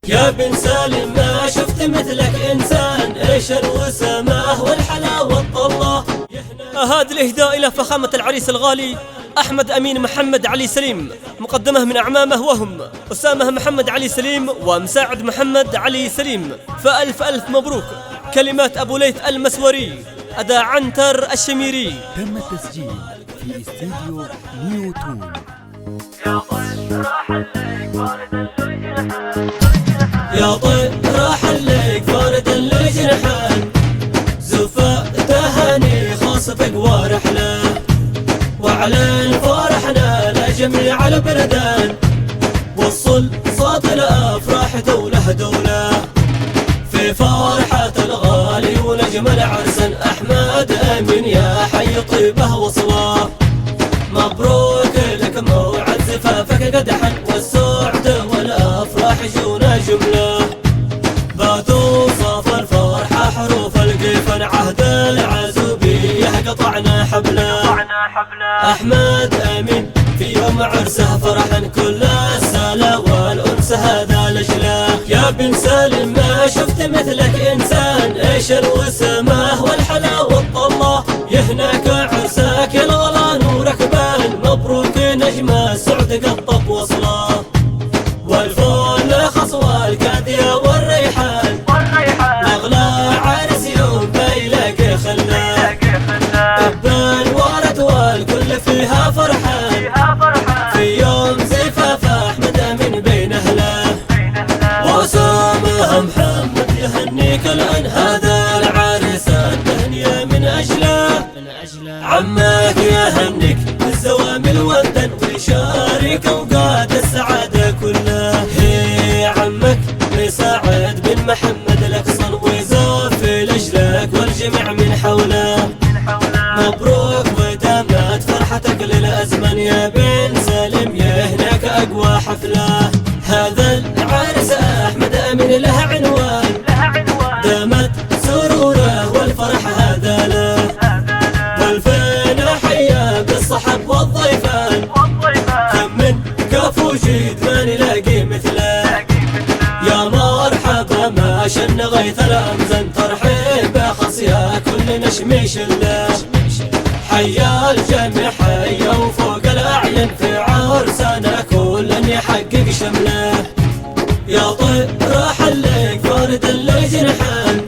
يا بن سالم ما شفت مثلك إنسان، إيش الوسامة والحلاوة والطلة. هذا الإهداء إلى فخامة العريس الغالي أحمد أمين محمد علي سليم، مقدمه من أعمامه وهم أسامة محمد علي سليم ومساعد محمد علي سليم، فألف ألف مبروك. كلمات أبو ليث المسوري، أداء عنتر الشميري. تم التسجيل في استديو نيوتون. يا طير راح الليك فارد الجنحان، زفاء تهاني خاصفك ورحله، وعلى فرحنا لجميع البلدان، وصل صوت الافراح دوله دوله، في فرحة الغالي ونجم العرسن أحمد أمين يا حي طيبه وصله. مبروك لك موعد زفافك قد حن، والسعد والأفراح جونا جملة، باتوا صاف الفرحة حروف القيفن، عهد العزوبية قطعنا حبله. أحمد أمين في يوم عرسه فرحا كل السلا والأنس هذا لجله. يا بن سالم ما شفت مثلك إنسان، إيش الوسامة والحلاوة والطلة، يهناك عرسك يا الغلا نورك بان، مبروك نجم السعد قطب وصله، والفول خصوى الكادية والريحان، أغلى عرس يوم بيلاقي خلاه، ابان ورد والكل فيها فرحان، في يوم زفاف أحمد أمين بين أهله، وأسامة محمد يهنيك الآن، هذا العرس التهنية من أجله، عمك يهنيك بالزوامل والدن، ويشارك أوقات السعادة كلها، هي عمك مساعد بن محمد الأقصن، ويزوف لأجلك والجميع من حوله، مبروك ودامت فرحتك للأزمن، يا بن سالم يهناك أقوى حفله. هذا العرس أحمد أمين له عنوان، دامت سروره والفرح هذا له، والفين حيا بالصحب والضيفان، كم من كفو جيد ما نلاقي مثله، يا مرحبا ما شن غيث الأمزن، ترحيب خصيا كل نشميش له، حيا الجميع حيا وفوق الأعين، في عرسنا كل يحقق شمله، يا طير راح الليك فارد الجنحان،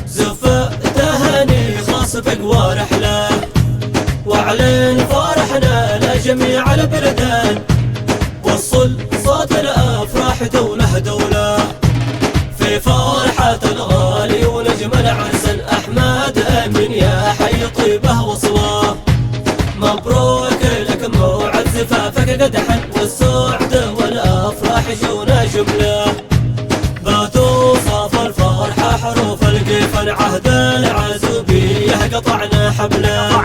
زفاء تهاني خاصفك ورحله، وعلين فرحنا لجميع البلدان، وصل صوت الأفراح دوله دوله، في فرحة الغالي ونجم العرسن أحمد أمين يا حي طيبه وصله، مبروك لك موعد زفافك قد حن، والسعد والأفراح جونا جملة، باتوا صاف الفرحة حروف القيفن، عهد العزوبية قطعنا حبله،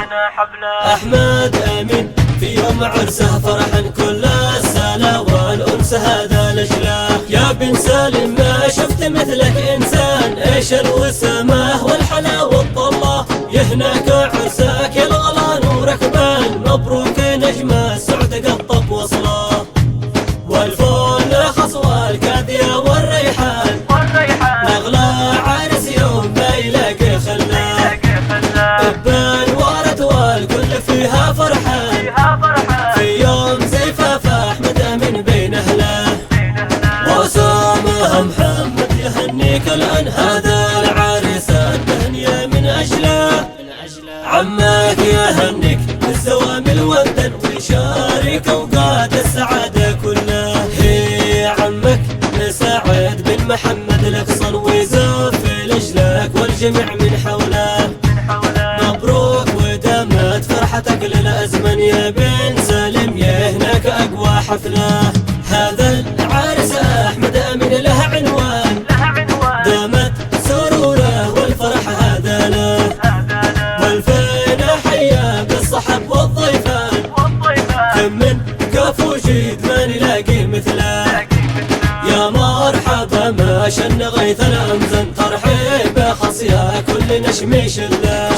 أحمد أمين في يوم عرسه فرحا كل السلا والأنس هذا لجله. يا بن سالم ما شفت مثلك إنسان، إيش الوسامة والحلاوة والطلة، يهناك عرسك يا الغلا نورك بان، مبروك نجم السعد قطب وصله، والفول خصوى الكادية والريحان، أغلى عرس يوم بيلاقي خلاه، ابان ورد والكل فيها فرحان، في يوم زفاف أحمد أمين بين أهله، وأسامة محمد يهنيك الآن، هذا العريس التهنية من أجله، عمك يهنيك بالزوامل والدن، ويشارك أوقات السعادة كلها، هي عمك مساعد بن محمد الأقصن، ويزوف لأجلك والجميع من حوله، مبروك ودامت فرحتك للأزمن، يا بن سالم يهناك أقوى حفله. هذا العرس أحمد أمين له عنوان، دامت سروره والفرح هذا له، والفين حيا بالصحب والضيفان، كم من كفو جيد ما نلاقي مثله، يا مرحبا ما شن غيث الأمزن، ترحيب خصيا كل نشميش له،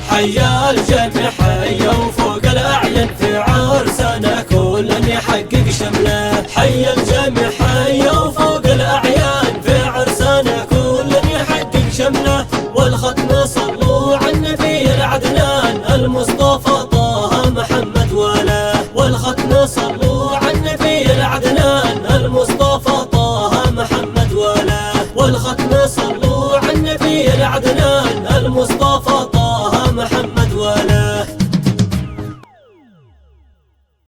حيا الجميع حيا وفوق الأعين، في عرسنا كل يحقق شمله، حيا الجميع حيا وفوق الأعين. العدنان المصطفى طه محمد وله، والختم صلوا على النبي العدنان المصطفى طه محمد وله، والختم صلوا على النبي العدنان المصطفى